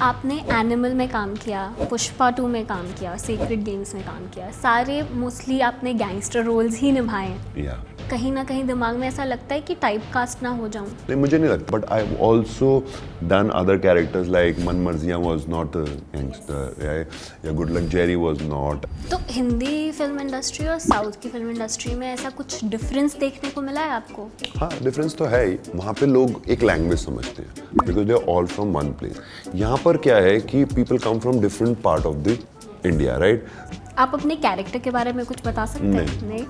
आपने एनिमल में काम किया, पुष्पा 2 में काम किया, सेक्रेड गेम्स में काम किया, सारे मोस्टली आपने गैंगस्टर रोल्स ही निभाए हैं। या कहीं ना कहीं दिमाग में ऐसा लगता है कि टाइप कास्ट ना हो जाऊं। नहीं, मुझे नहीं लगता, but I have also done other characters like मन मर्जियाँ वॉज नॉट गैंगस्टर या good luck Jerry was not. तो हिंदी फिल्म इंडस्ट्री और साउथ की फिल्म इंडस्ट्री में ऐसा कुछ डिफरेंस देखने को मिला है आपको? हाँ, डिफरेंस तो है ही. वहाँ पे लोग एक लैंग्वेज समझते हैं because they are all from one place. यहाँ पर क्या है कि people come from different part of the India, right. आप अपने कैरेक्टर के बारे में कुछ बता सकते हैं? नहीं.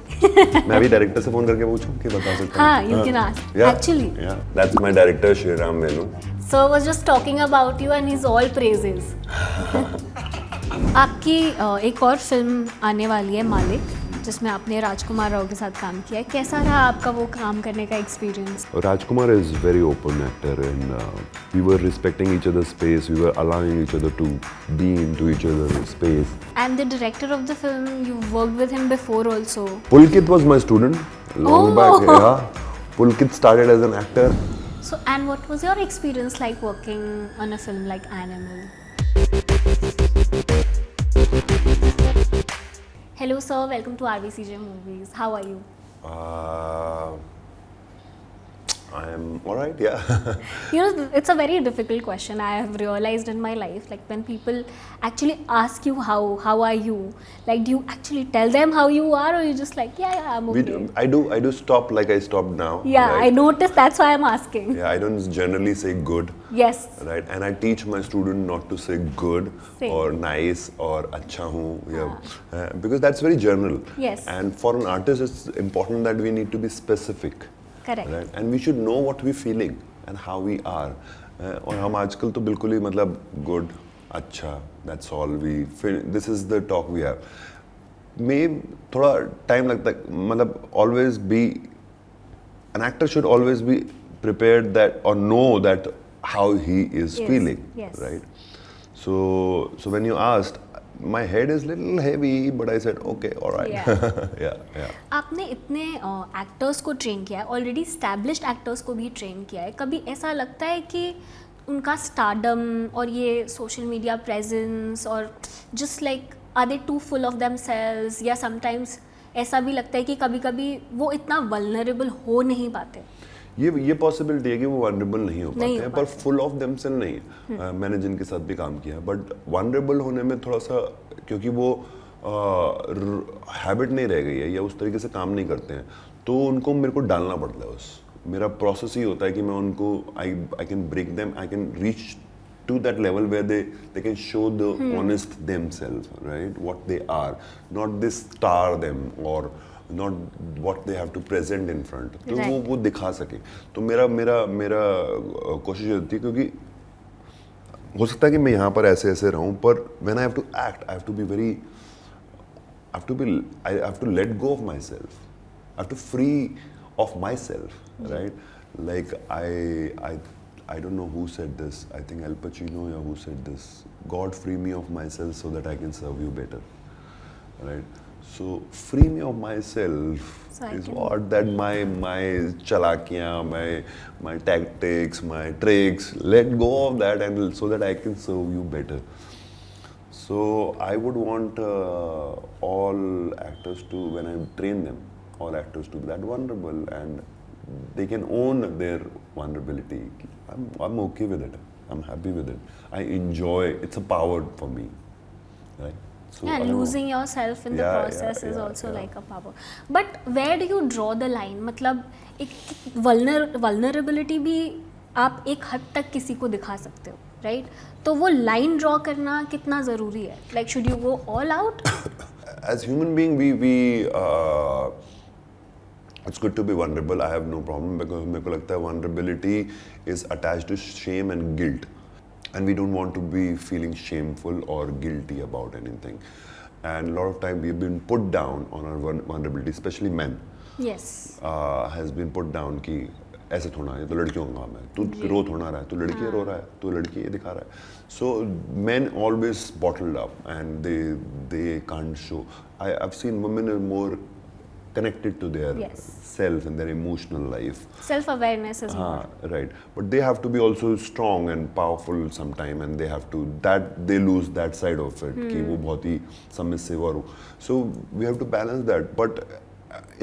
मैं अभी डायरेक्टर से फोन करके पूछूं कि बता सकता हूं. हाँ, you can ask. Actually. Yeah, that's my director Shriram Venu. Sir was just talking about you and he's all praises. आपकी एक और फिल्म आने वाली है मालिक, जिसमें आपने राजकुमार राव के साथ काम किया है. कैसा रहा आपका वो काम करने का experience? Rajkumar is very open actor and we were respecting each other's space. We were allowing each other to be into each other's space. And the director of the film, you worked with him before also. Pulkit was my student long back. Yeah, Pulkit started as an actor. So, and what was your experience like working on a film like Animal? Hello sir, welcome to RVCJ Movies. How are you? I am alright, yeah. You know, it's a very difficult question. I have realized in my life, like when people actually ask you how are you, like do you actually tell them how you are, or you just like yeah I'm okay? I do stop like I stopped now. Yeah, right? I noticed. That's why I'm asking. Yeah, I don't generally say good. Yes. Right, and I teach my student not to say good Same. or nice or अच्छा हूँ, because that's very general. Yes. And for an artist, it's important that we need to be specific. Correct. Right, and we should know what we're feeling and how we are. और हम आजकल तो बिल्कुल ही मतलब good, अच्छा, that's all we feel. This is the talk we have. में थोड़ा time लगता है, मतलब always be, an actor should always be prepared that or know that how he is Yes, feeling, yes. right? So when you asked, my head is little heavy, but I said okay, all right. Yeah. आपने इतने actors को train किया है, already established actors को भी train किया है. कभी ऐसा लगता है कि उनका स्टारडम और ये सोशल मीडिया प्रेजेंस और just like are they too full of themselves, या समटाइम्स ऐसा भी लगता है कि कभी कभी वो इतना वल्नरेबल हो नहीं पाते? ये पॉसिबिलिटी है कि वो वनरेबल नहीं हो पाते हैं, पर फुल ऑफ देमसेल्फ नहीं. मैंने जिनके साथ भी काम किया, बट वनरेबल होने में थोड़ा सा, क्योंकि वो हैबिट नहीं रह गई है या उस तरीके से काम नहीं करते हैं, तो उनको मेरे को डालना पड़ता है. मेरा प्रोसेस ही होता है कि मैं उनको I can break them, I can reach to that level where they can show the honest themselves, right? What they are, not this star them or not what they have to present in front. तो वो दिखा सके. तो मेरा कोशिश होती है, क्योंकि हो सकता है कि मैं यहाँ पर ऐसे रहूँ, पर when I have to act, I have to let go of myself. I have to free of myself, right? Like I don't know who said this. I think Al Pacino, yeah, who said this. God, free me of myself so that I can serve you better. Right? So free me of myself is what that my chalakiyan, my tactics, my tricks. Let go of that and so that I can serve you better. So I would want all actors to, when I train them, all actors to be that vulnerable and they can own their vulnerability. I'm okay with it. I'm happy with it. I enjoy. It's a power for me, right? So yeah, losing yourself in the process is also like a power. But where do you draw the line? मतलब एक vulnerability भी आप एक हद तक किसी को दिखा सकते हो, right? तो वो line draw करना कितना ज़रूरी है? Like should you go all out? As human being, we it's good to be vulnerable. I have no problem, because मेरे को लगता है vulnerability is attached to shame and guilt, and we don't want to be feeling shameful or guilty about anything. And a lot of time we've been put down on our vulnerability, especially men. Yes. Has been put down कि ऐसे थोड़ा है, ये तो लड़कियों का काम है, तू रो थोड़ा रहा है, तू लड़की रो रहा है, तू लड़की ये दिखा रहा है. So men always bottled up and they can't show. I've seen women are more connected to their Yes. self and their emotional life. Self awareness is more. Right. But they have to be also strong and powerful sometime, and they have to they lose that side of it. कि वो बहुत ही submissive और so we have to balance that. But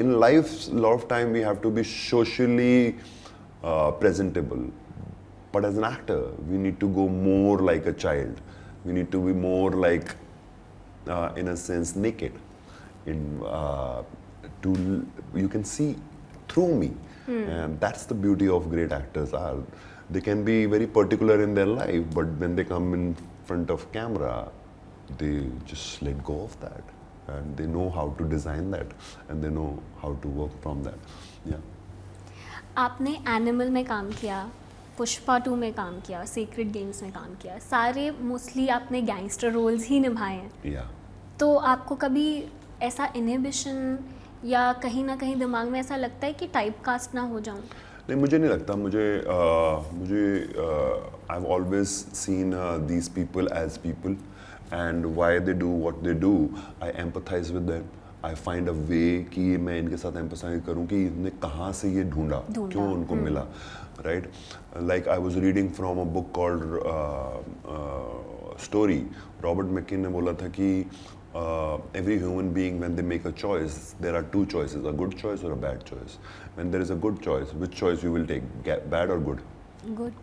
in life, a lot of time we have to be socially presentable. But as an actor, we need to go more like a child. We need to be more like, in a sense, naked. You can see through me, and that's the beauty of great actors. They can be very particular in their life, but when they come in front of camera, they just let go of that, and they know how to design that, and they know how to work from that. Yeah. आपने animal में काम किया, पुष्पा 2 में काम किया, secret games में काम किया, सारे मोस्टली आपने गैंगस्टर रोल्स ही निभाए हैं. Yeah. तो आपको कभी ऐसा इनहिबिशन या कहीं ना कहीं दिमाग में ऐसा लगता है कि टाइप कास्ट ना हो जाऊं? नहीं, मुझे नहीं लगता. मुझे I have always seen these people as people, and why they do what they do. I empathise with them. I find a way कि मैं इनके साथ एम्पथाइज करूं कि इन्होंने कहाँ से ये ढूंढा, क्यों उनको मिला. Right. Like I was reading from a book called Story. Robert McKee ने बोला था कि every human being, when they make a choice, there are two choices, a good choice or a bad choice. When there is a good choice, which choice you will take, bad or good?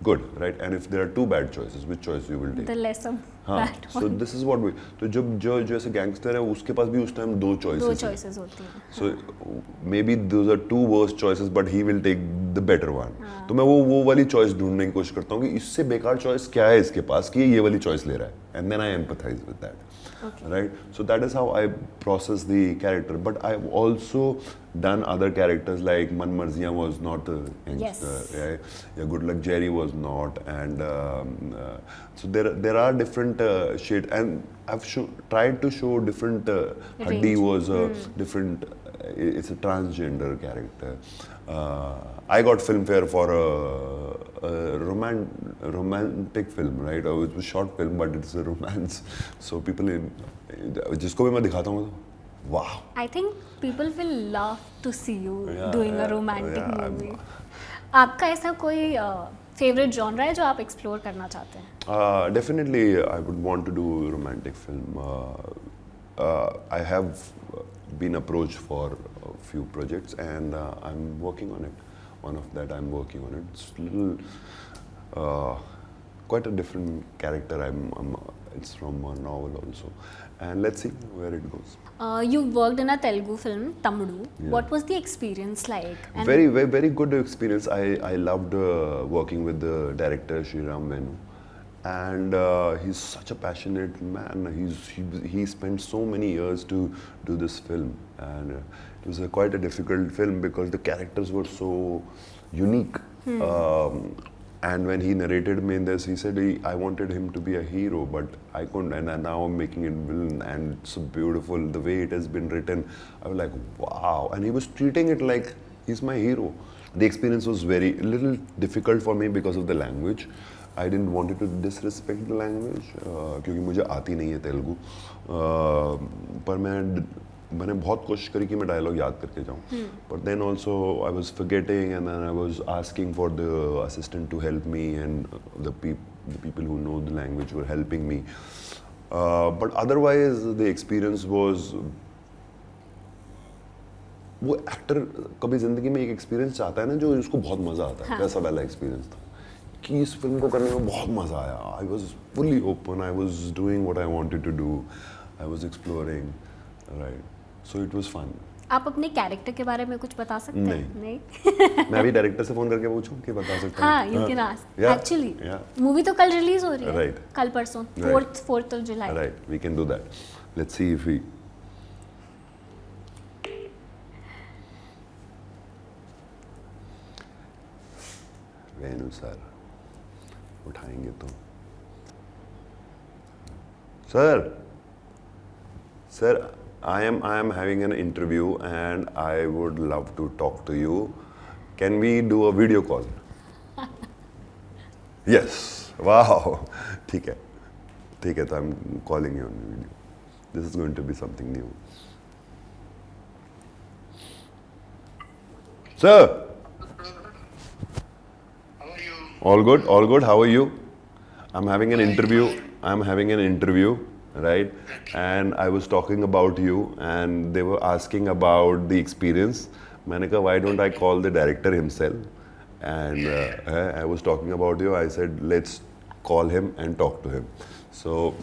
Good, right? And if there are two bad choices, which choice you will take? The lesser bad So one. this is what we. तो जब जो ऐसे gangster है, उसके पास भी उस time दो दो choices हैं. चॉइसेस होती हैं. So maybe those are two worst choices, but he will take the better one. तो मैं वो वाली choice ढूंढने की कोशिश करता हूँ कि इससे बेकार choice क्या है इसके पास कि ये वाली choice ले रहा है, and then I empathize with that. Okay. Right. So that is how I process the character. But I've also done other characters like Man Marziyan was not a gangster. Yes. Yeah, Good Luck Jerry was not, and so there are different shades, and I've tried to show different. Haddi Range. was a different. It's a transgender character. I got Filmfare for a romantic film, right? It was a short film, but it's a romance. So people, जिसको भी मैं दिखाता हूँ, wow. I think people will love to see you Yeah, doing a yeah, romantic yeah, movie. आपका ऐसा कोई favourite genre है जो आप एक्सप्लोर करना चाहते हैं? Definitely, I would want to do a romantic film. I have been approached for a few projects, and I'm working on it. One of that I'm working on it. It's quite a different character. It's from a novel also, and let's see where it goes. You worked in a Telugu film, Tamdu. Yeah. What was the experience like? And Very, very, very good experience. I loved working with the director Sriram Venu, and he's such a passionate man. He spent so many years to do this film, and it was quite a difficult film because the characters were so unique. And when he narrated me in this, he said I wanted him to be a hero, but I couldn't, and now I'm making it villain, and it's so beautiful the way it has been written. I was like, wow, and he was treating it like he's my hero. The experience was a little difficult for me because of the language. I didn't want to disrespect the language क्योंकि मुझे आती नहीं है तेलुगु, पर मैंने बहुत कोशिश करी कि मैं डायलॉग याद करके जाऊँ. But then also I was forgetting, and then I was asking for the assistant to help me, and the people who know the language were helping me. But otherwise the experience was, वो actor कभी ज़िंदगी में एक experience चाहता है ना जो उसको बहुत मज़ा आता है. वैसा वाला एक्सपीरियंस था कि इस फिल्म को करने में बहुत मज़ा आया. I was fully open, I was doing what I wanted to do, I was exploring, right. So it was fun. आप अपने कैरेक्टर के बारे में कुछ बता सकते हैं? नहीं. मैं अभी डायरेक्टर से फ़ोन करके पूछूं कि बता सकता हूँ? हाँ, you can ask. Actually movie तो कल रिलीज हो रही है. Right. कल परसों, 4th of July. Right, we can do that. Let's see if we. Venu sir उठाएंगे तो. Sir, I am having an interview and I would love to talk to you. Can we do a video call? Yes. Wow. ठीक है. तो I'm calling you on video. This is going to be something new. Sir, How are you? all good, all good. How are you? I'm having an interview. I'm having an interview, right? And I was talking about you, and they were asking about the experience. मैंने कहा, why don't I call the director himself? And I was talking about you. I said, let's call him and talk to him. So,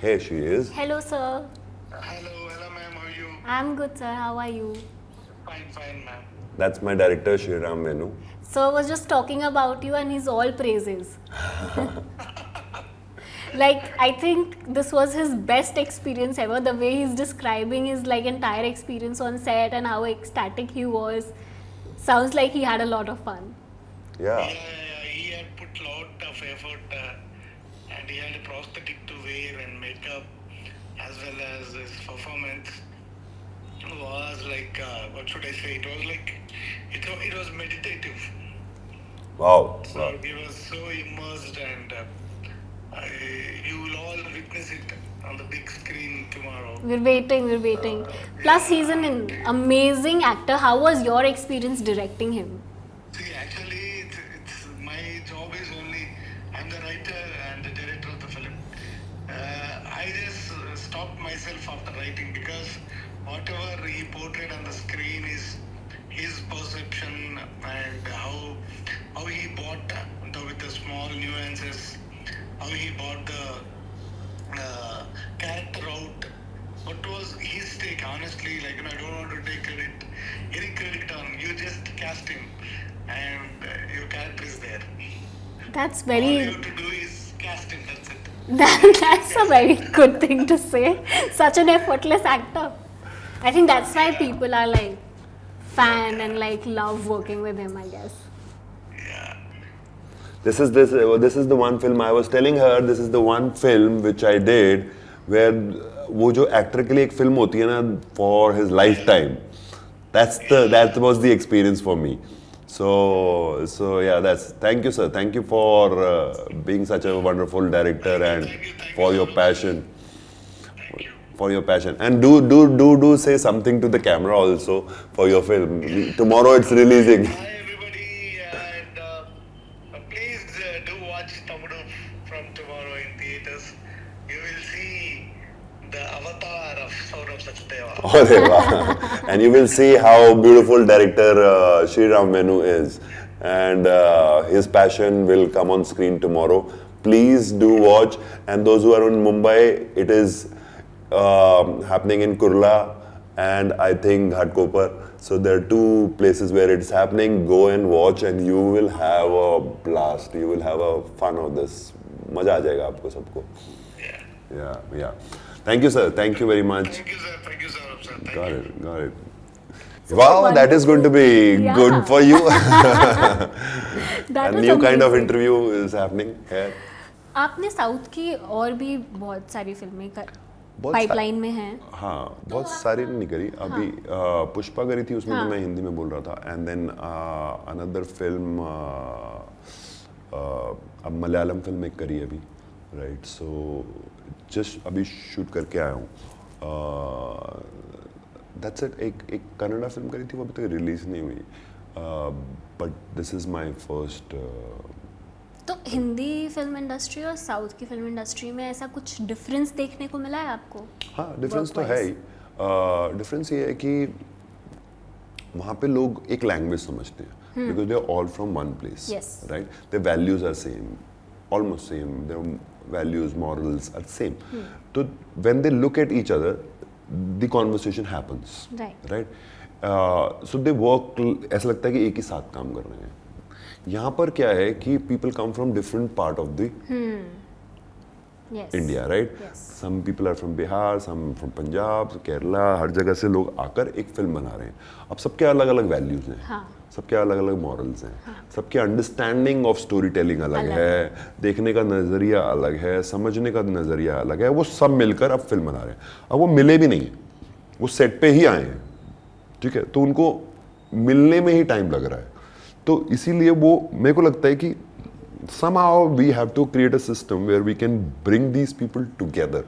here she is. Hello, sir. Hello, ma'am. How are you? I'm good, sir. How are you? Fine, ma'am. That's my director, Shriram Venu. Sir was just talking about you and he's all praises. Like, I think this was his best experience ever. The way he's describing his like entire experience on set and how ecstatic he was. Sounds like he had a lot of fun. Yeah. He had put lot of effort and he had a prosthetic to wear and makeup as well as his performance was like, what should I say? It was like, it was meditative. Wow. So he was so immersed and you will all witness it on the big screen tomorrow. We're waiting. Plus, he's an amazing actor. How was your experience directing him? See, actually, it's my job is only I'm the writer and the director of the film. I just stopped myself after writing because whatever he portrayed on the screen is his perception and how he bought with the small nuances, how he bought the character out. What was his take? Honestly, like I don't want to take any credit on. You just cast him, and your character is there. That's All you very. have to do is cast him. That's it. That's a very good thing to say. Such an effortless actor. I think that's why people are like fan and like love working with him, I guess. Yeah. This is the one film I was telling her. This is the one film which I did where वो जो actor के लिए एक film होती है ना for his lifetime. That was the experience for me. So yeah, thank you, sir. Thank you for being such a wonderful director and Thank you for so your much. passion. Thank you. For your passion, and do say something to the camera also for your film. Tomorrow it's releasing. Hi everybody, and please do watch Tamudu from tomorrow in theaters. You will see the avatar of Saurabh Sachdeva. अरे वाह. And you will see how beautiful director Shriram Venu is, and his passion will come on screen tomorrow. Please do watch. And those who are in Mumbai, it is happening in Kurla and I think Ghatkopar. So there are two places where it's happening. Go and watch, and you will have a blast. You will have a fun of this. मजा आ जाएगा आपको सबको. Yeah. Yeah. Thank you, sir. Thank you very much. Thank you, sir. Thank you, Saurabh, sir. Thank Got you. it. Got it. Wow, that is going to be Yeah. good for you. That A was new kind of amazing. interview is happening here. आपने south की और भी बहुत सारी फिल्में बहुत pipeline में हैं. हाँ, बहुत सारी नहीं करी अभी. पुष्पा करी थी, उसमें तो मैं हिंदी में बोल रहा था. एंड देन अनदर फिल्म अब मलयालम फिल्म एक करी अभी, राइट. सो जस्ट अभी शूट करके आया हूँ. That's it. एक कन्नड़ा फिल्म करी थी, वो अभी तक रिलीज नहीं हुई. But this is my first. तो हिंदी फिल्म इंडस्ट्री और साउथ की फिल्म इंडस्ट्री में ऐसा कुछ डिफरेंस देखने को मिला है आपको? हाँ, डिफरेंस तो है ही. डिफरेंस ये है कि वहाँ पे लोग एक लैंग्वेज समझते हैं, because they are all from one place, Yes. Right. Their values are same, almost same. Their values, morals are same. तो when they look at each other, the conversation happens, Right. Right. So they work, ऐसा लगता है कि एक ही साथ काम कर रहे हैं. यहाँ पर क्या है कि people come from different part of the Yes. India, right. Yes. Some people are from Bihar, some from Punjab, Kerala. हर जगह से लोग आकर एक फिल्म बना रहे हैं. अब सबके अलग अलग वैल्यूज हैं, हाँ. सबके अलग अलग मॉरल्स हैं, सबके अंडरस्टैंडिंग ऑफ स्टोरी टेलिंग अलग है, देखने का नज़रिया अलग है, समझने का नज़रिया अलग है. वो सब मिलकर अब फिल्म बना रहे हैं. अब वो मिले भी नहीं, वो सेट पे ही आए हैं, ठीक है. तो उनको मिलने में ही टाइम लग रहा है. तो इसीलिए वो मेरे को लगता है कि somehow we have to create a system where we can bring these people together,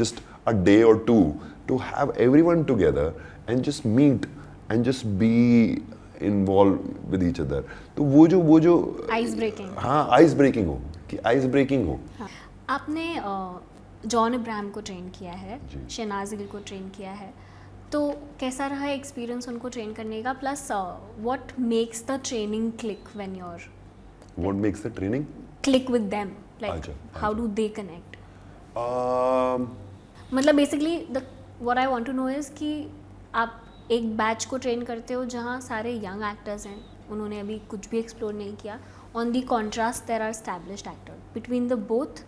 just a day or two, to have everyone together and just meet and just be involve with each other, तो वो जो ice breaking. हाँ ice breaking हो, कि ice breaking हो। हाँ। आपने John Abraham को ट्रेन किया है, जी। शहनाज गिल को ट्रेन किया है, तो कैसा रहा एक्सपीरियंस उनको ट्रेन करने का, plus what makes the training click when you are what makes the training click with them, like अच्छा, हाउ डू दे कनेक्ट? मतलब basically the what I want to know is कि आप एक batch को train करते हो जहाँ सारे यंग एक्टर्स हैं, उन्होंने अभी कुछ भी एक्सप्लोर नहीं किया, on the contrast there are established actor, between the both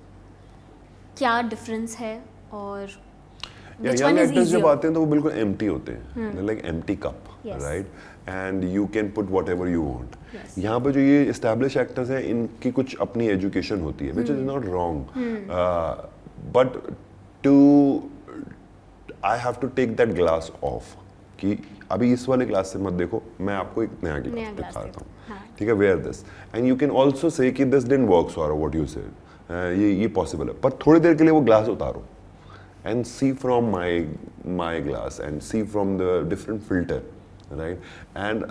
क्या डिफरेंस है और which young one is actors जब easier? आते हैं तो वो बिल्कुल एम्प्टी होते हैं, like empty cup, Yes. Right, and you can put what ever you want. Yes. यहाँ पे जो ये एस्टैब्लिश एक्टर्स हैं, इनकी कुछ अपनी एजुकेशन होती है, which is not wrong, but to I have to take that glass of, कि अभी इस वाले ग्लास से मत देखो, मैं आपको एक नया नया ग्लास glass दिखाता देता हूँ, हूँ, हाँ। ठीक है, where this, and you can also say कि this didn't work, sorry what you said, ये पॉसिबल है, पर थोड़ी देर के लिए वो ग्लास उतारो and see from my glass and see from the different filter, right? And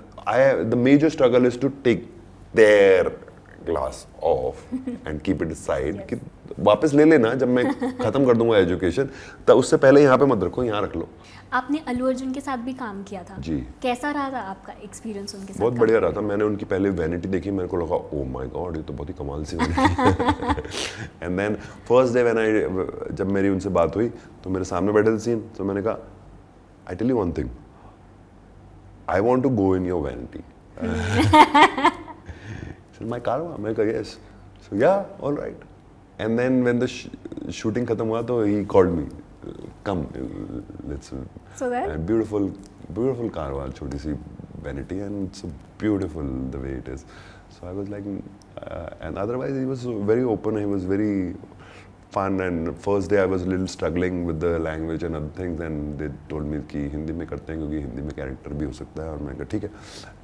the major struggle is to take their glass off and keep it aside, कि वापस ले लेना जब मैं खत्म कर दूंगा एजुकेशन, तब उससे पहले यहाँ पे मत रखो, यहाँ रख लो। आपने अल्लू अर्जुन के साथ भी काम किया था, जी। कैसा रहा था आपका एक्सपीरियंस उनके साथ? बहुत बढ़िया रहा था। मैंने उनकी पहले वैनिटी देखी, मेरे को लगा ओ माय गॉड, ये तो बहुत ही कमाल सी vanity. And then first day when जब मेरी उनसे बात हुई तो मेरे सामने बैठे थे सीन, तो मैंने कहा I tell you one thing, I want to go in your vanity. My caravan, मैंने कहा yes, so yeah alright. And then when the shooting खत्म हुआ तो he called me, come let's, So then? and beautiful कारवा, छोटी सी vanity, and it's beautiful the way it is. So I was like, and otherwise he was very open, he was very fun, and first day I was a little struggling with the language and other things, and they told me कि हिंदी में करते हैं क्योंकि हिंदी में character भी हो सकता है, और मैंने कहा ठीक है।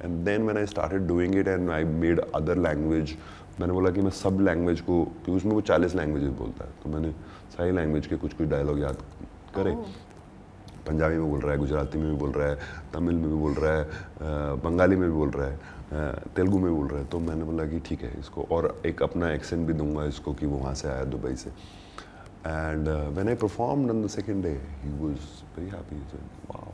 And then when I started doing it and I made other language, मैंने बोला कि मैं सब लैंग्वेज को, क्योंकि उसमें वो 40 लैंग्वेजेस बोलता है, तो मैंने सारी लैंग्वेज के कुछ डायलॉग याद करे। पंजाबी में बोल रहा है, गुजराती में भी बोल रहा है, तमिल में भी बोल रहा है, बंगाली में भी बोल रहा है, तेलुगु में बोल रहा है, तो मैंने बोला कि ठीक है इसको, और एक अपना एक्सेंट भी दूंगा इसको कि वो वहाँ से आया दुबई से। And when I performed on the second day he was very happy, he said wow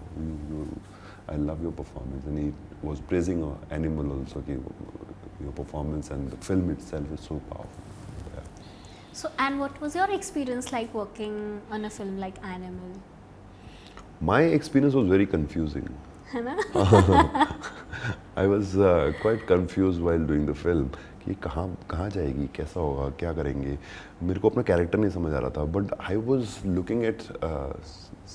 I love your performance, and he was praising Animal also कि your performance and the film itself is so powerful. So, and what was your experience like working on a film like Animal? My experience was very confusing. है ना? I was quite confused while doing the film कि कहाँ जाएगी, कैसा होगा, क्या करेंगे, मेरे को अपना कैरेक्टर नहीं समझ आ रहा था। But I was looking at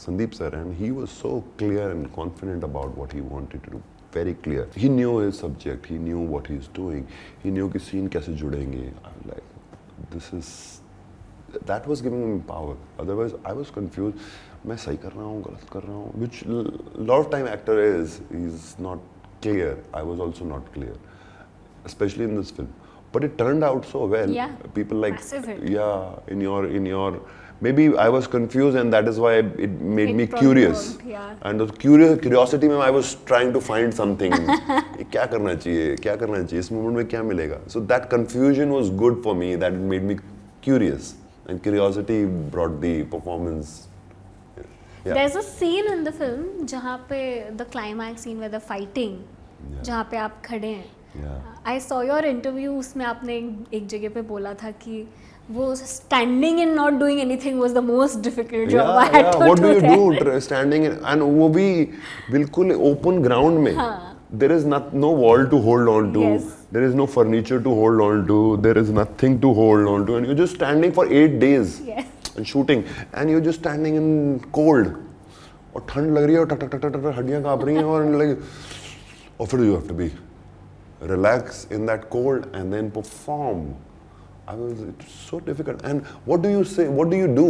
Sandeep sir, and he was so clear and confident about what he wanted to do. Very clear. He knew his subject. He knew what he is doing. He knew कि scene कैसे जुड़ेंगे. I was like, that was giving me power. Otherwise, I was confused. मैं सही कर रहा हूँ, गलत कर रहा हूँ. Which lot of time actor is not clear. I was also not clear, especially in this film. But it turned out so well. Yeah. People like, Massive hit. yeah, in your. Maybe I was confused, and that is why it made It me probably curious. worked, yeah. And the curiosity में I was trying to find something. ये क्या करना चाहिए, क्या करना चाहिए, इस moment में क्या मिलेगा. So that confusion was good for me. That made me curious, and curiosity brought the performance. Yeah. There's a scene in the film जहाँ पे the climax scene where the fighting, Yeah. जहाँ पे आप खड़े हैं. Yeah. I saw your interview, उसमें आपने एक जगह पे बोला था कि वो standing and not doing anything was the most difficult job I had to What do you there. do standing in, and वो भी बिल्कुल open ground में. हाँ. There is no wall to hold on to. Yes. There is no furniture to hold on to. There is nothing to hold on to, and you're just standing for 8 days Yes. and shooting, and you're just standing in cold. और ठंड लग रही है और टक टक टक टक हड्डियाँ काँप रही हैं और like, और फिर you have to be relax in that cold and then perform. It's so difficult. And what do you say? What do you do?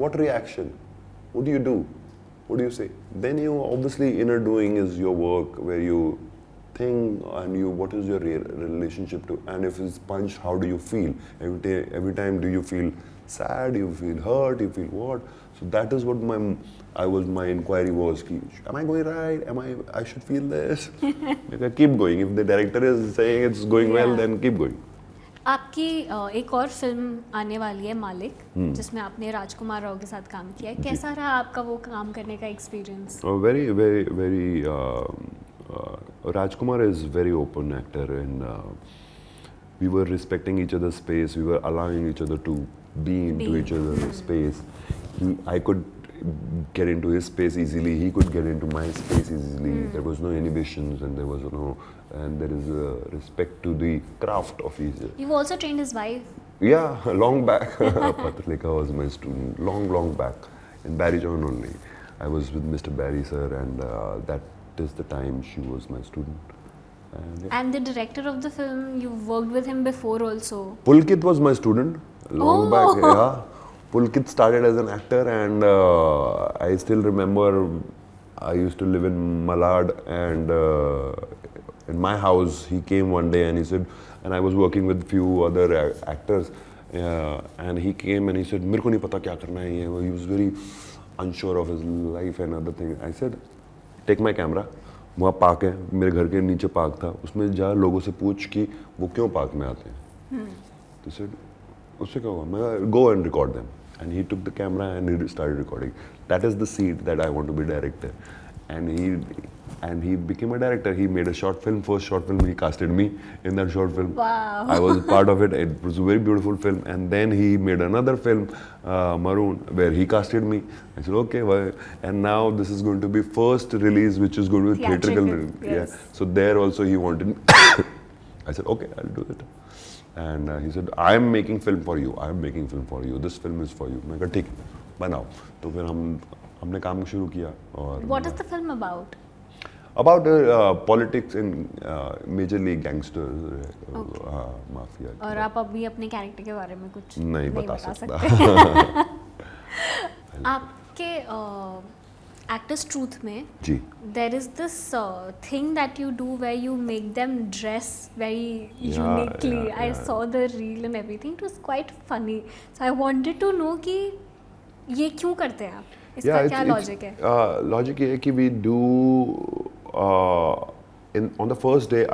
What reaction? What do you do? What do you say? Then you obviously inner doing is your work where you think and what is your relationship to, and if it's punched, how do you feel? Every time do you feel sad? You feel hurt? You feel what? So that is what my inquiry was. Am I going right? I should feel this? Keep going. If the director is saying it's going well, Yeah. then keep going. आपकी एक और film आने वाली है मालिक, जिसमें आपने राजकुमार राव के साथ काम किया है. कैसा रहा आपका वो काम करने का experience? Very. Rajkumar is very open actor, and we were respecting each other's space. We were allowing each other to be into each other's space. I could get into his space easily. He could get into my space easily. There was no inhibitions, and there is a respect to the craft of each other. You've also trained his wife. Yeah, long back. Patrika was my student, long back, in Barry John only. I was with Mr. Barry sir, and that is the time she was my student. And, yeah. And the director of the film, you've worked with him before also. Pulkit was my student, long back, yeah. Pulkit started as an actor, and I still remember I used to live in Malad, and in my house he came one day and he said, and I was working with few other actors, and he came and he said, "मेरे को नहीं पता क्या करना है ये." He was very unsure of his life and other things. I said, "Take my camera." वहाँ park है, मेरे घर के नीचे पार्क था, उसमें जा लोगों से पूछ कि वो क्यों पार्क में आते हैं. तो said, उससे क्या होगा? मैं go and record them. And he took the camera and he started recording. That is the seed that I want to be director. And he became a director. He made a short film. First short film, he casted me in that short film. Wow. I was part of it. It was a very beautiful film. And then he made another film, Maroon, where he casted me. I said, okay, well, and now this is going to be first release, which is going to be theatrical. Yes. Yeah. So there also he wanted. I said, okay, I'll do it. And he said, I am making film for you. I am making film for you. This film is for you. मैं कहा ठीक बनाओ. तो फिर हमने काम शुरू किया. और What is the film about? About politics in majorly gangsters, mafia. और आप अभी अपने कैरेक्टर के बारे में कुछ नहीं बता सकता. आपके एक्टर्स ट्रूथ में जी. there is this thing that you do where you make them dress very uniquely. I saw the reel and everything. It was quite funny. So I wanted to know कि ये क्यों करते हैं आप? इसका क्या logic है? लॉजिक ये है कि we do on the first day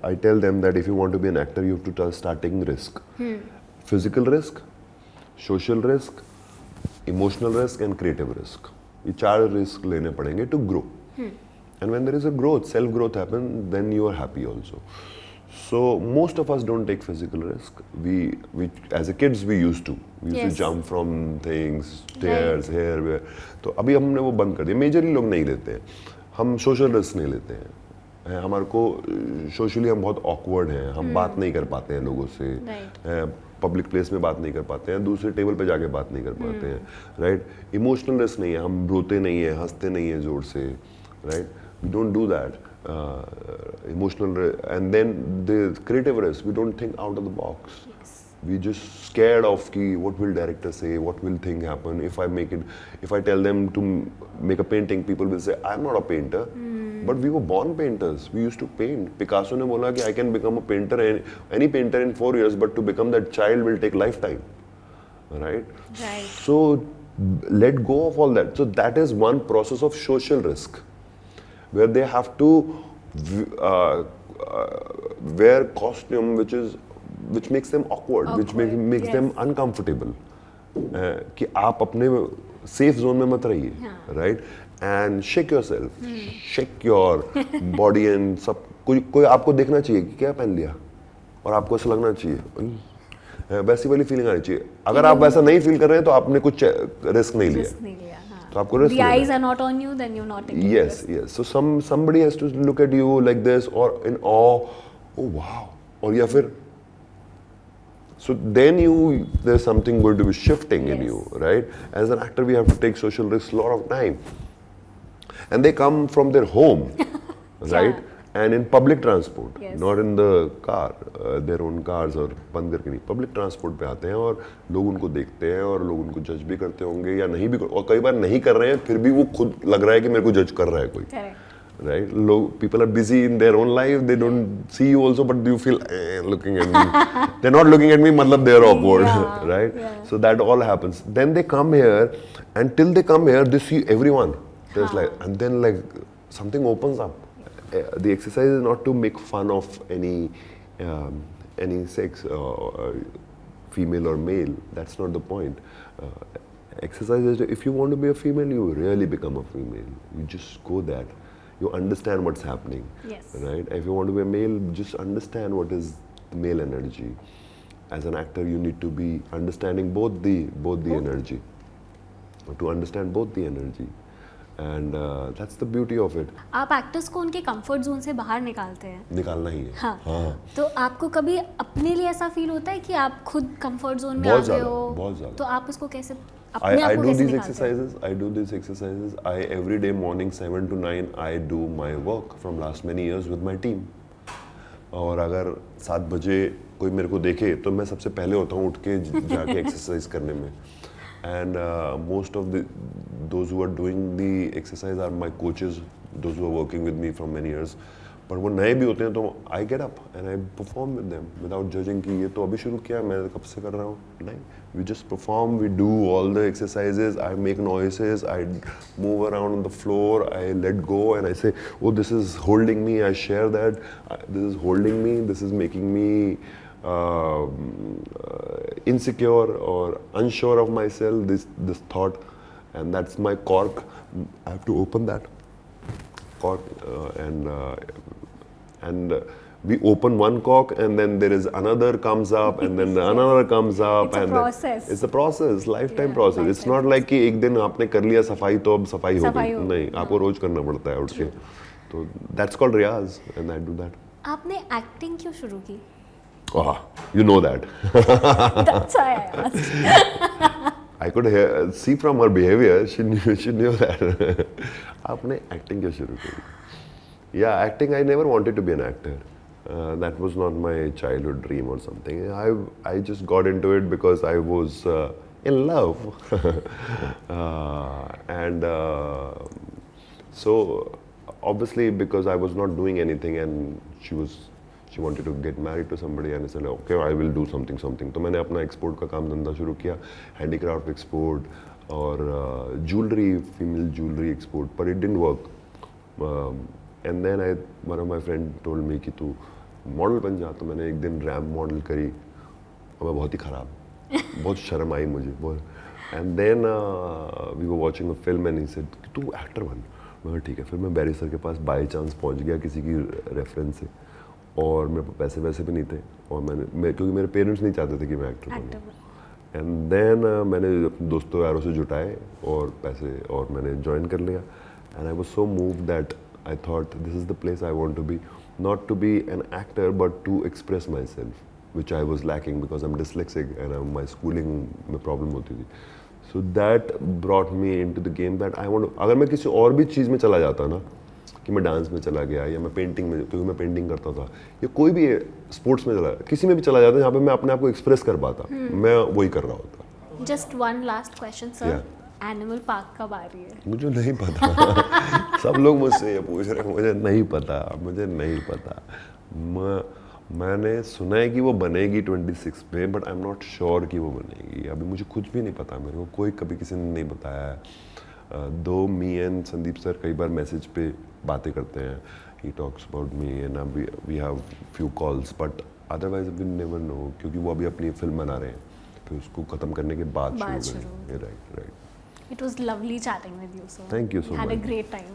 I tell them that if you want to be an actor you have to start taking risk. Physical risk, social risk, emotional risk and creative risk. ये 4 risk लेने पड़ेंगे to grow. And when there is a growth, self growth happens, then you are happy also. So most of us don't take physical risk. We as a kids we used to jump from things, stairs, here, where. तो अभी हमने वो बंद कर दिया. Majorly लोग नहीं लेते हैं. हम सोशल रिस्क नहीं लेते हैं. हमारे को सोशली हम बहुत ऑकवर्ड हैं. हम बात नहीं कर पाते हैं लोगों से. पब्लिक प्लेस में बात नहीं कर पाते हैं. दूसरे टेबल पे जाके बात नहीं कर पाते हैं. राइट. इमोशनल रिस्क नहीं है. हम रोते नहीं हैं, हंसते नहीं हैं जोर से. Right. We don't do that. Emotional and then the creative risk. We don't think out of the box. Yes. We just scared of what will director say, what will thing happen if I tell them to make a painting, people will say I'm not a painter. But we were born painters. We used to paint. Picasso ने बोला कि I can become a painter, any painter in 4 years, but to become that child will take lifetime. Right? So let go of all that. So that is one process of social risk, where they have to wear costume which makes them awkward. Which makes them uncomfortable. कि आप अपने safe zone में मत रहिए, right? And shake yourself, shake your body and सब कोई आपको देखना चाहिए कि क्या पहन लिया और आपको ऐसा लगना चाहिए. वैसी वाली फीलिंग आनी चाहिए. अगर आप वैसा नहीं फील कर रहे हैं तो आपने कुछ रिस्क नहीं लिया. तो आपको risk the eyes are not on you, then you're not taking yes. So somebody has to look at you like this or in awe. Oh wow. Or या फिर so then there's something going to be shifting in you, right? As an actor we have to take social risks a lot of time, and they come from their home, right? And in public transport, not in the car, their own cars और बंद करके नहीं, public transport पे आते हैं और लोग उनको देखते हैं और लोग उनको जज भी करते होंगे या नहीं भी और कई बार नहीं कर रहे हैं फिर भी वो खुद लग रहा है कि मेरे को जज कर रहा है कोई. right? People are busy in their own life, they don't see you also, but you feel looking at me. They're not looking at me, matlab they're awkward. Yeah, Right? yeah. So that all happens. Then they come here, and till they come here they see everyone. There's like, and then like something opens up. The exercise is not to make fun of any sex, female or male. That's not the point. Exercise is, if you want to be a female, you really become a female. You just go that. You understand what's happening. Yes. Right? If you want to be a male, just understand what is the male energy. As an actor, you need to be understanding both the energy. To understand both the energy. And that's the beauty of it. आप actors को उनके comfort zone से बाहर निकालते हैं. निकालना ही है. हाँ. तो आपको कभी अपने लिए ऐसा फील होता है कि आप खुद कंफर्ट जोन में आ बहुत गए ज़्यादा, हो? बहुत ज़्यादा. तो आप उसको कैसे अपने I आप को do कैसे these निकालते हैं? exercises. I do these exercises. Every day morning 7 to 9 I do my work from last many years with my team. और अगर 7 बजे कोई मेरे को देखे तो मैं सबसे पहले होता हूँ उठ के जाके एक्सरसाइज करने में. And most of those who are doing the exercise are my coaches, those who are working with me from many years. पर वो नए भी होते हैं तो I get up and I perform with them without judging कि ये तो अभी शुरू किया मैं कब से कर रहा हूँ. नहीं, we just perform, we do all the exercises, I make noises, I move around on the floor, I let go and I say, oh this is holding me, I share that, this is holding me, this is making me insecure or unsure of myself, this thought, and that's my cork. I have to open that cork and we open one cork and then there is another comes up and then another comes up. It's a and process. It's a process, lifetime Yeah, process. It's lifetime not like कि एक दिन आपने कर लिया सफाई तो अब सफाई हो सफाई गई. हो नहीं, आपको रोज करना पड़ता है उठ के. तो that's called riyaz and I do that. आपने एक्टिंग क्यों शुरू की? You know that. That's why I asked. I could see from her behavior, she knew that. आपने acting क्यों शुरू करी? Yeah, acting, I never wanted to be an actor. That was not my childhood dream or something. I just got into it because I was in love. And so obviously because I was not doing anything and she wanted to get married to somebody and I said okay I will do something. तो मैंने अपना export का काम धंधा शुरू किया, handicraft export और jewellery, female jewellery export, पर it didn't work. And then one of my friend told me कि तू मॉडल बन जा. तो मैंने एक दिन रैम्प मॉडल करी और मैं बहुत ही ख़राब, बहुत शर्म आई मुझे. And then we were watching a film and he said तू एक्टर बन. मैं ठीक है. फिर मैं बैरिस्टर के पास बाई चांस पहुंच गया किसी की रेफरेंस से और मेरे पास पैसे वैसे भी नहीं थे और क्योंकि मेरे पेरेंट्स नहीं चाहते थे कि मैं एक्टर बनूं. एंड देन मैंने अपने दोस्तों यारों से जुटाए और पैसे और मैंने ज्वाइन कर लिया. And I was so moved that I thought this is the place I want to be, not to be an actor but to express myself, which I was lacking because I am dyslexic and my schooling में problem होती थी. So that brought me into the game that I want. अगर मैं किसी और भी चीज़ में चला जाता ना, कि मैं डांस में चला गया या मैं पेंटिंग में, क्योंकि मैं पेंटिंग करता था, या कोई भी स्पोर्ट्स में चला, किसी में भी चला जाता जहाँ पे मैं अपने आप को एक्सप्रेस कर पाता, मैं वही कर रहा होता. Just one last question sir, animal park कब आ रही है? मुझे नहीं पता. सब लोग मुझसे ये पूछ रहे हैं, मुझे नहीं पता. मैंने सुना है कि वो बनेगी 26 पे, but I am not sure कि वो बनेगी. अभी मुझे कुछ भी नहीं पता, मेरे को कोई कभी किसी ने नहीं बताया है. दो मी एंड संदीप सर कई बार मैसेज पे बातें करते हैं, he talks about me and we have few calls, but otherwise we never know, क्योंकि वो अभी अपनी फिल्म बना रहे हैं, फिर उसको ख़त्म करने के बाद शुरू करेंगे. Right. It was lovely chatting with you, sir. Thank you so Had a much. great time.